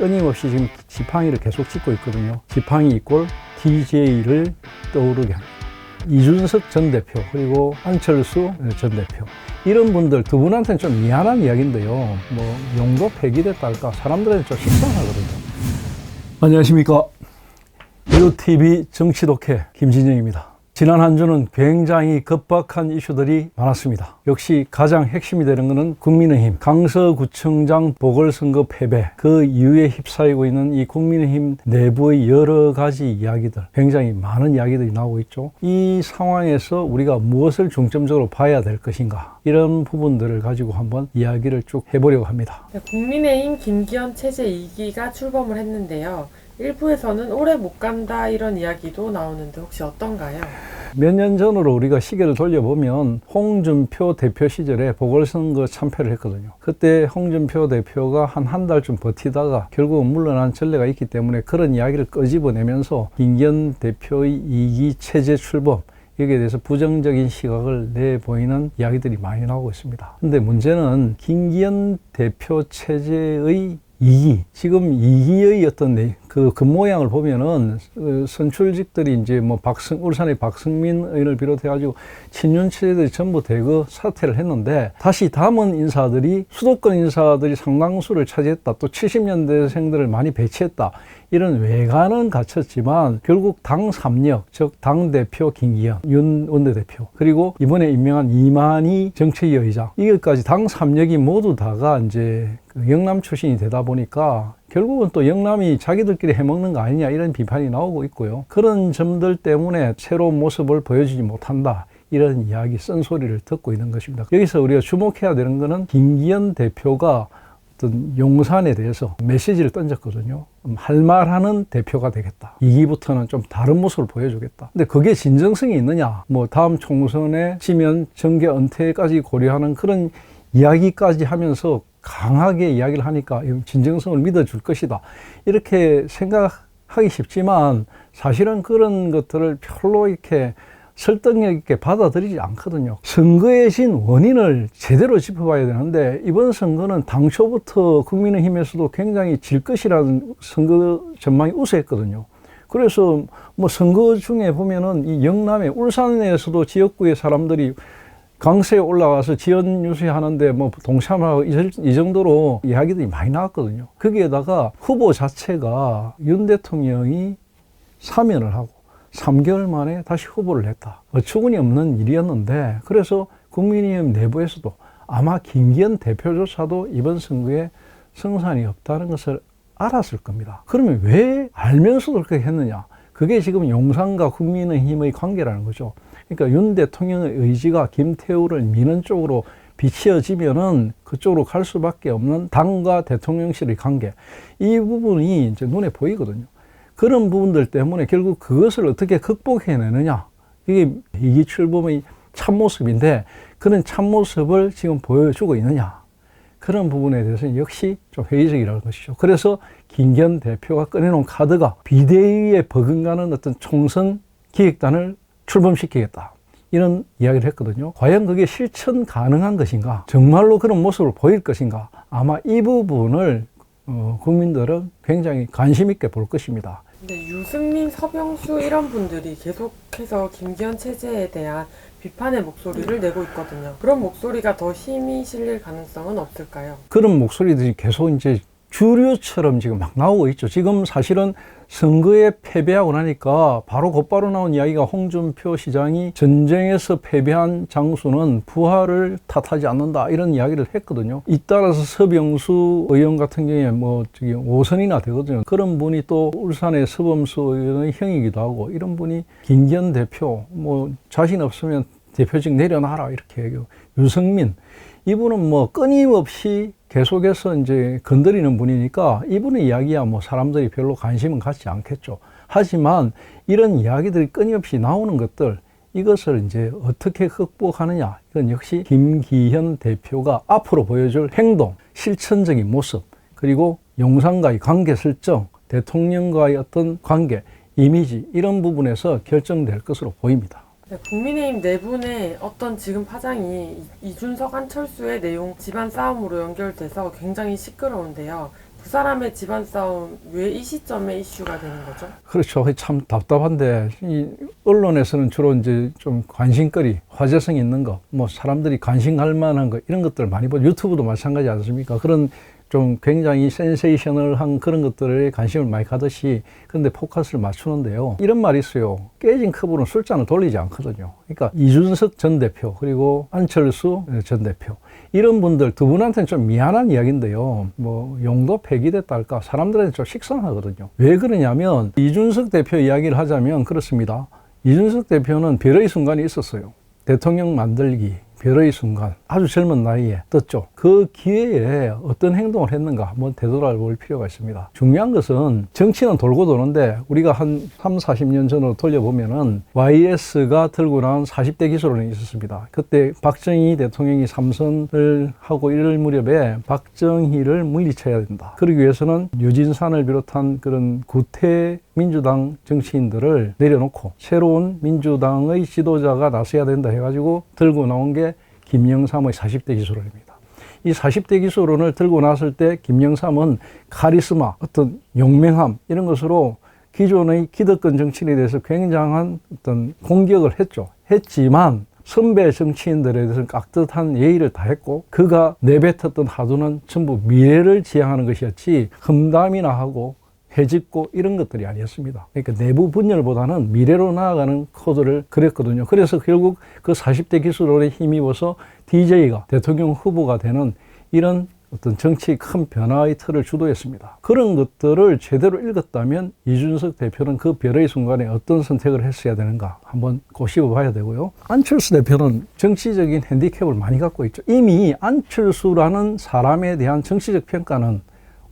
끊임없이 지금 지팡이를 계속 짚고 있거든요. 지팡이 이꼴 DJ를 떠오르게 합니다. 이준석 전 대표 그리고 안철수 전 대표 이런 분들 두 분한테는 좀 미안한 이야기인데요. 뭐 용도 폐기됐다 할까 사람들한테 좀 식상하거든요. 안녕하십니까. 유TV 정치독해 김진영입니다. 지난 한 주는 굉장히 급박한 이슈들이 많았습니다. 역시 가장 핵심이 되는 것은 국민의힘 강서구청장 보궐선거 패배, 그 이후에 휩싸이고 있는 이 국민의힘 내부의 여러 가지 이야기들, 굉장히 많은 이야기들이 나오고 있죠. 이 상황에서 우리가 무엇을 중점적으로 봐야 될 것인가, 이런 부분들을 가지고 한번 이야기를 쭉 해보려고 합니다. 국민의힘 김기현 체제 2기가 출범을 했는데요. 일부에서는 오래 못 간다 이런 이야기도 나오는데 혹시 어떤가요? 몇 년 전으로 우리가 시계를 돌려보면 홍준표 대표 시절에 보궐선거 참패를 했거든요. 그때 홍준표 대표가 한 달쯤 버티다가 결국은 물러난 전례가 있기 때문에 그런 이야기를 끄집어내면서 김기현 대표의 2기 체제 출범, 여기에 대해서 부정적인 시각을 내보이는 이야기들이 많이 나오고 있습니다. 근데 문제는 김기현 대표 체제의 2기, 지금 2기의 어떤 그 모양을 보면은 선출직들이 이제 뭐 울산의 박승민 의원을 비롯해가지고 친윤 체제들이 전부 대거 사퇴를 했는데 다시 담은 인사들이 수도권 인사들이 상당수를 차지했다. 또 70년대생들을 많이 배치했다. 이런 외관은 갖췄지만 결국 당 3력, 즉 당대표 김기현, 윤 원내대표, 그리고 이번에 임명한 이만희 정책위 의장, 이것까지 당 3력이 모두 다가 이제 영남 출신이 되다 보니까 결국은 또 영남이 자기들끼리 해먹는 거 아니냐, 이런 비판이 나오고 있고요. 그런 점들 때문에 새로운 모습을 보여주지 못한다, 이런 이야기, 쓴소리를 듣고 있는 것입니다. 여기서 우리가 주목해야 되는 것은 김기현 대표가 어떤 용산에 대해서 메시지를 던졌거든요. 할 말하는 대표가 되겠다. 2기부터는 좀 다른 모습을 보여주겠다. 근데 그게 진정성이 있느냐? 뭐 다음 총선에 지면 정계 은퇴까지 고려하는 그런 이야기까지 하면서 강하게 이야기를 하니까 진정성을 믿어줄 것이다, 이렇게 생각하기 쉽지만 사실은 그런 것들을 별로 이렇게 설득력 있게 받아들이지 않거든요. 선거의 진 원인을 제대로 짚어봐야 되는데 이번 선거는 당초부터 국민의힘에서도 굉장히 질 것이라는 선거 전망이 우세했거든요. 그래서 뭐 선거 중에 보면은 이 영남의 울산에서도 지역구의 사람들이 강세에 올라가서 지연 유세하는데 뭐 동참하고 이 정도로 이야기들이 많이 나왔거든요. 거기에다가 후보 자체가 윤 대통령이 사면을 하고 3개월 만에 다시 후보를 냈다. 어처구니 없는 일이었는데, 그래서 국민의힘 내부에서도 아마 김기현 대표조차도 이번 선거에 승산이 없다는 것을 알았을 겁니다. 그러면 왜 알면서도 그렇게 했느냐? 그게 지금 용산과 국민의힘의 관계라는 거죠. 그러니까 윤 대통령의 의지가 김태우를 미는 쪽으로 비치어지면은 그쪽으로 갈 수밖에 없는 당과 대통령실의 관계, 이 부분이 이제 눈에 보이거든요. 그런 부분들 때문에 결국 그것을 어떻게 극복해내느냐, 이게 2기 출범의 참모습인데 그런 참모습을 지금 보여주고 있느냐, 그런 부분에 대해서는 역시 좀 회의적이라는 것이죠. 그래서 김기현 대표가 꺼내놓은 카드가 비대위에 버금가는 어떤 총선 기획단을 출범시키겠다, 이런 이야기를 했거든요. 과연 그게 실천 가능한 것인가, 정말로 그런 모습을 보일 것인가, 아마 이 부분을 국민들은 굉장히 관심 있게 볼 것입니다. 근데 유승민, 서병수 이런 분들이 계속해서 김기현 체제에 대한 비판의 목소리를 내고 있거든요. 그런 목소리가 더 힘이 실릴 가능성은 없을까요? 그런 목소리들이 계속 이제 주류처럼 지금 막 나오고 있죠. 지금 사실은 선거에 패배하고 나니까 곧바로 나온 이야기가 홍준표 시장이 전쟁에서 패배한 장수는 부하를 탓하지 않는다, 이런 이야기를 했거든요. 잇따라서 서병수 의원 같은 경우에 뭐 5선이나 되거든요. 그런 분이 또 울산의 서범수 의원의 형이기도 하고, 이런 분이 김기현 대표 뭐 자신 없으면 대표직 내려놔라, 이렇게 얘기하고, 유승민 이분은 뭐 끊임없이 계속해서 이제 건드리는 분이니까 이분의 이야기야 뭐 사람들이 별로 관심은 갖지 않겠죠. 하지만 이런 이야기들이 끊임없이 나오는 것들, 이것을 이제 어떻게 극복하느냐, 이건 역시 김기현 대표가 앞으로 보여줄 행동, 실천적인 모습, 그리고 용산과의 관계 설정, 대통령과의 어떤 관계, 이미지, 이런 부분에서 결정될 것으로 보입니다. 네, 국민의힘 내분의 어떤 지금 파장이 이준석, 안철수의 내용 집안 싸움으로 연결돼서 굉장히 시끄러운데요. 두 사람의 집안 싸움 왜 이 시점에 이슈가 되는 거죠? 그렇죠. 참 답답한데, 이 언론에서는 주로 이제 좀 관심거리, 화제성 있는 거, 뭐 사람들이 관심할 만한 거, 이런 것들을 많이 보죠. 유튜브도 마찬가지 않습니까? 그런 좀 굉장히 센세이셔널한 그런 것들에 관심을 많이 가듯이, 그런데 포커스를 맞추는데요. 이런 말이 있어요. 깨진 컵으로는 술잔을 돌리지 않거든요. 그러니까 이준석 전 대표, 그리고 안철수 전 대표, 이런 분들 두 분한테는 좀 미안한 이야기인데요. 뭐 용도 폐기됐다 할까, 사람들한테 좀 식상하거든요. 왜 그러냐면, 이준석 대표 이야기를 하자면 그렇습니다. 이준석 대표는 별의 순간이 있었어요. 대통령 만들기 별의 순간, 아주 젊은 나이에 떴죠. 그 기회에 어떤 행동을 했는가 한번 되돌아볼 필요가 있습니다. 중요한 것은 정치는 돌고 도는데, 우리가 한 3, 40년 전으로 돌려보면은 YS가 들고 나온 40대 기술론이 있었습니다. 그때 박정희 대통령이 삼선을 하고 이럴 무렵에 박정희를 물리쳐야 된다. 그러기 위해서는 유진산을 비롯한 그런 구태 민주당 정치인들을 내려놓고 새로운 민주당의 지도자가 나서야 된다 해가지고 들고 나온 게 김영삼의 40대 기술론입니다. 이 40대 기술론을 들고 났을 때 김영삼은 카리스마, 어떤 용맹함, 이런 것으로 기존의 기득권 정치인에 대해서 굉장한 어떤 공격을 했지만 선배 정치인들에 대해서는 깍듯한 예의를 다했고, 그가 내뱉었던 하도는 전부 미래를 지향하는 것이었지 험담이나 하고 해집고 이런 것들이 아니었습니다. 그러니까 내부 분열보다는 미래로 나아가는 코드를 그렸거든요. 그래서 결국 그 40대 기술론에 힘입어서 DJ가 대통령 후보가 되는 이런 어떤 정치의 큰 변화의 틀을 주도했습니다. 그런 것들을 제대로 읽었다면 이준석 대표는 그 별의 순간에 어떤 선택을 했어야 되는가 한번 꼬집어 봐야 되고요. 안철수 대표는 정치적인 핸디캡을 많이 갖고 있죠. 이미 안철수라는 사람에 대한 정치적 평가는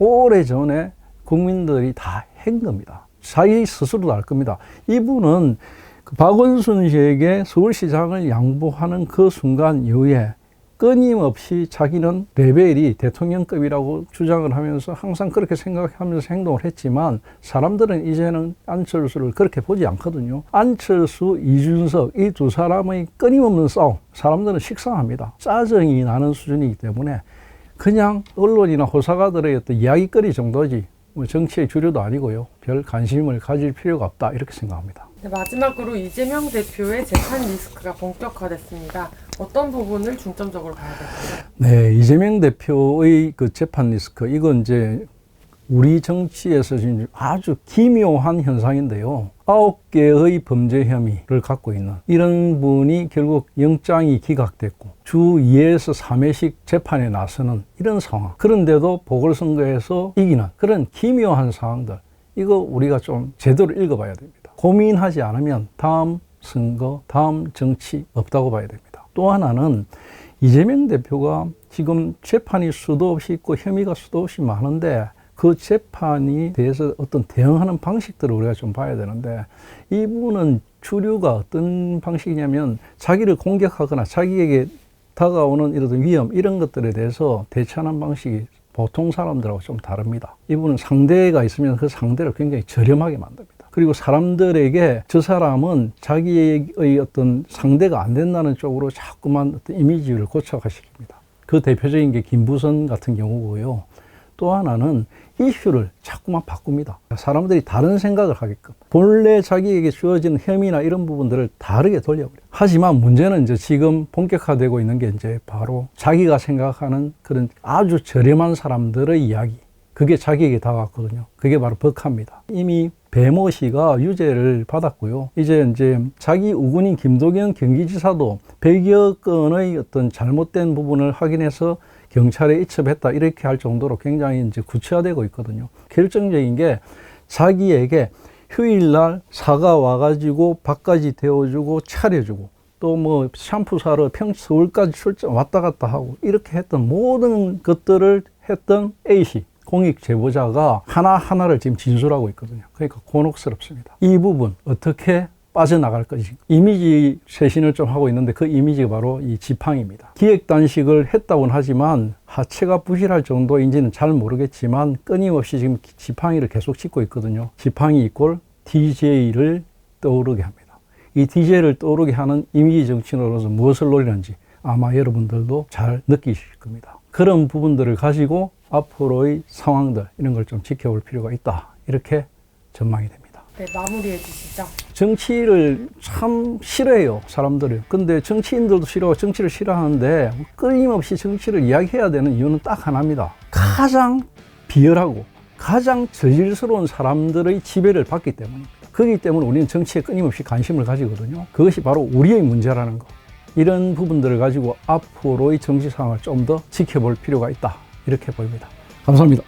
오래전에 국민들이 다 한 겁니다. 자기 스스로도 알 겁니다. 이분은 그 박원순 씨에게 서울시장을 양보하는 그 순간 이후에 끊임없이 자기는 레벨이 대통령급이라고 주장을 하면서 항상 그렇게 생각하면서 행동을 했지만, 사람들은 이제는 안철수를 그렇게 보지 않거든요. 안철수, 이준석, 이 두 사람의 끊임없는 싸움, 사람들은 식상합니다. 짜증이 나는 수준이기 때문에 그냥 언론이나 호사가들의 어떤 이야기거리 정도지 뭐 정치의 주류도 아니고요. 별 관심을 가질 필요가 없다, 이렇게 생각합니다. 네, 마지막으로 이재명 대표의 재판 리스크가 본격화됐습니다. 어떤 부분을 중점적으로 봐야 될까요? 네, 이재명 대표의 그 재판 리스크, 이건 이제 우리 정치에서 지금 아주 기묘한 현상인데요. 9개의 범죄 혐의를 갖고 있는 이런 분이 결국 영장이 기각됐고 주 2에서 3회씩 재판에 나서는 이런 상황. 그런데도 보궐선거에서 이기는 그런 기묘한 상황들. 이거 우리가 좀 제대로 읽어봐야 됩니다. 고민하지 않으면 다음 선거, 다음 정치 없다고 봐야 됩니다. 또 하나는 이재명 대표가 지금 재판이 수도 없이 있고 혐의가 수도 없이 많은데, 그 재판에 대해서 어떤 대응하는 방식들을 우리가 좀 봐야 되는데, 이분은 주류가 어떤 방식이냐면 자기를 공격하거나 자기에게 다가오는 이런 위험, 이런 것들에 대해서 대처하는 방식이 보통 사람들하고 좀 다릅니다. 이분은 상대가 있으면 그 상대를 굉장히 저렴하게 만듭니다. 그리고 사람들에게 저 사람은 자기의 어떤 상대가 안 된다는 쪽으로 자꾸만 어떤 이미지를 고착화시킵니다. 그 대표적인 게 김부선 같은 경우고요. 또 하나는 이슈를 자꾸만 바꿉니다. 사람들이 다른 생각을 하게끔 본래 자기에게 주어진 혐의나 이런 부분들을 다르게 돌려버려요. 하지만 문제는 이제 지금 본격화되고 있는 게 이제 바로 자기가 생각하는 그런 아주 저렴한 사람들의 이야기, 그게 자기에게 다가왔거든요. 그게 바로 법카입니다. 이미 배모 씨가 유죄를 받았고요. 이제 자기 우군인 김도경 경기지사도 100여 건의 어떤 잘못된 부분을 확인해서 경찰에 이첩했다, 이렇게 할 정도로 굉장히 이제 구체화되고 있거든요. 결정적인 게 자기에게 휴일날 사가 와가지고 밥까지 데워주고 차려주고, 또 뭐 샴푸 사러 서울까지 출장 왔다 갔다 하고 이렇게 했던 모든 것들을 했던 A씨 공익 제보자가 하나하나를 지금 진술하고 있거든요. 그러니까 곤혹스럽습니다. 이 부분 어떻게 빠져나갈 것인가. 이미지 쇄신을 좀 하고 있는데, 그 이미지가 바로 이 지팡이입니다. 기획단식을 했다고는 하지만 하체가 부실할 정도인지는 잘 모르겠지만 끊임없이 지금 지팡이를 계속 짚고 있거든요. 지팡이 이꼴 DJ를 떠오르게 합니다. 이 DJ를 떠오르게 하는 이미지 정치인으로서 무엇을 노리는지 아마 여러분들도 잘 느끼실 겁니다. 그런 부분들을 가지고 앞으로의 상황들 이런 걸 좀 지켜볼 필요가 있다. 이렇게 전망이 됩니다. 네, 마무리해 주시죠. 정치를 참 싫어해요, 사람들이. 근데 정치인들도 싫어하고 정치를 싫어하는데 끊임없이 정치를 이야기해야 되는 이유는 딱 하나입니다. 가장 비열하고 가장 저질스러운 사람들의 지배를 받기 때문입니다. 그렇기 때문에 우리는 정치에 끊임없이 관심을 가지거든요. 그것이 바로 우리의 문제라는 거. 이런 부분들을 가지고 앞으로의 정치 상황을 좀 더 지켜볼 필요가 있다. 이렇게 보입니다. 감사합니다.